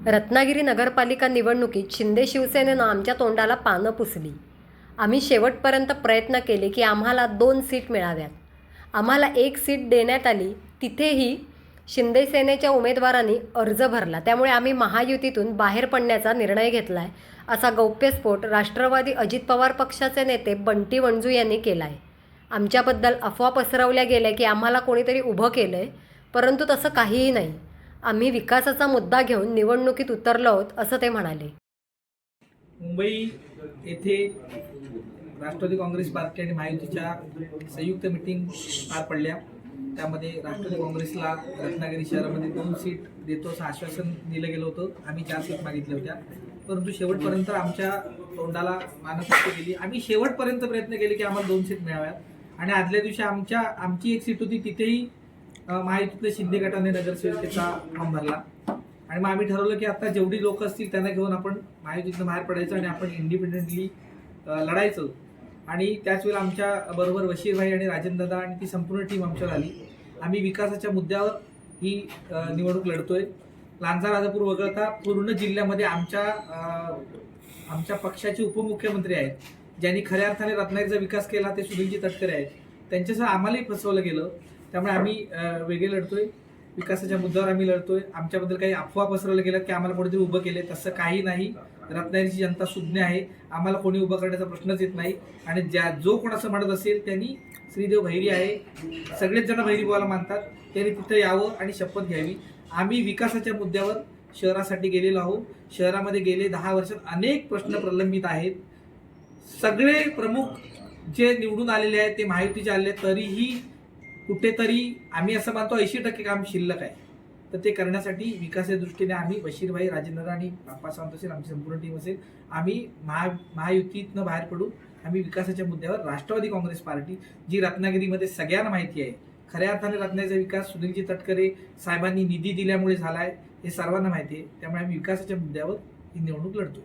रत्नागिरी नगरपालिका निवडणुकीत शिंदे शिवसेनेनं आमच्या तोंडाला पानं पुसली. आम्ही शेवटपर्यंत प्रयत्न केले की आम्हाला 2 सीट मिळाव्यात. आम्हाला 1 सीट देण्यात आली. तिथेही शिंदे सेनेच्या उमेदवारांनी अर्ज भरला. त्यामुळे आम्ही महायुतीतून बाहेर पडण्याचा निर्णय घेतला आहे, असा गौप्यस्फोट राष्ट्रवादी अजित पवार पक्षाचे नेते बंटी वंजू यांनी केला आहे. आमच्याबद्दल अफवा पसरवल्या गेल्या की आम्हाला कोणीतरी उभं केलं आहे, परंतु तसं काहीही नाही. आम्ही विकासाचा मुद्दा घेऊन निवडणुकीत उतरलो आहोत, असं ते म्हणाले. मुंबई येथे राष्ट्रवादी काँग्रेस पार्टी आणि महायुतीच्या संयुक्त मिटिंग पार पडल्या. त्यामध्ये राष्ट्रवादी काँग्रेसला रत्नागिरी शहरामध्ये 2 सीट देतो असं आश्वासन दिलं गेलं होतं. आम्ही 4 सीट मागितल्या होत्या, परंतु शेवटपर्यंत आमच्या तोंडाला मानसपट्टी केली. आम्ही शेवटपर्यंत प्रयत्न केले की आम्हाला 2 सीट मिळाव्यात आणि आदल्या दिवशी आमची 1 सीट होती, तिथेही महायुतीतल्या शिंदे गटाने नगरसेवकेचा फॉर्म भरला आणि मग आम्ही ठरवलं की आता जेवढी लोक असतील त्यांना घेऊन आपण महायुतीतनं बाहेर पडायचं आणि आपण इंडिपेंडेंटली लढायचं. आणि त्याच वेळेला आमच्या बरोबर वशीरभाई आणि राजेंद्रदा आणि ती संपूर्ण टीम आमच्यावर आली. आम्ही विकासाच्या मुद्द्यावर ही निवडणूक लढतोय. लांजा राजापूर वगळता पूर्ण जिल्ह्यामध्ये आमच्या पक्षाचे उपमुख्यमंत्री आहेत, ज्यांनी खऱ्या अर्थाने रत्नागिरीचा विकास केला, ते सुनीलजी तटकरे आहेत. त्यांच्यासह आम्हालाही फसवलं गेलं. त्यामुळे आम्ही वेगळे लढतोय. विकासाच्या मुद्द्यावर आम्ही लढतोय. आमच्याबद्दल काही अफवा पसरवल्या गेल्यात की आम्हाला कोणीतरी उभं केले, तसं काही नाही. रत्नागिरीची जनता सुज्ञ आहे. आम्हाला कोणी उभं करण्याचा प्रश्नच येत नाही. आणि जो कोण असं म्हणत असेल त्यांनी श्रीदेव भैरी आहे, सगळेच जण भैरी बुवाला मानतात, त्यांनी तिथं यावं आणि शपथ घ्यावी. आम्ही विकासाच्या मुद्द्यावर शहरासाठी गेलेलो आहोत. शहरामध्ये गेले 10 वर्षात अनेक प्रश्न प्रलंबित आहेत. सगळे प्रमुख जे निवडून आलेले आहेत ते महायुतीचे आलेले आहेत, तरीही कुठेतरी आम्ही असं मानतो 80% काम शिल्लक आहे. तर ते करण्यासाठी विकासाच्या दृष्टीने आम्ही बशीरभाई, राजेंद्र आणि बाप्पा सावंत असेल, आमची संपूर्ण टीम असेल, आम्ही महायुतीतनं बाहेर पडू. आम्ही विकासाच्या मुद्द्यावर राष्ट्रवादी काँग्रेस पार्टी, जी रत्नागिरीमध्ये सगळ्यांना माहिती आहे, खऱ्या अर्थाने रत्नागिरीचा विकास सुनीलजी तटकरे साहेबांनी निधी दिल्यामुळे झाला आहे, हे सर्वांना माहिती आहे. त्यामुळे आम्ही विकासाच्या मुद्द्यावर ही निवडणूक लढतो.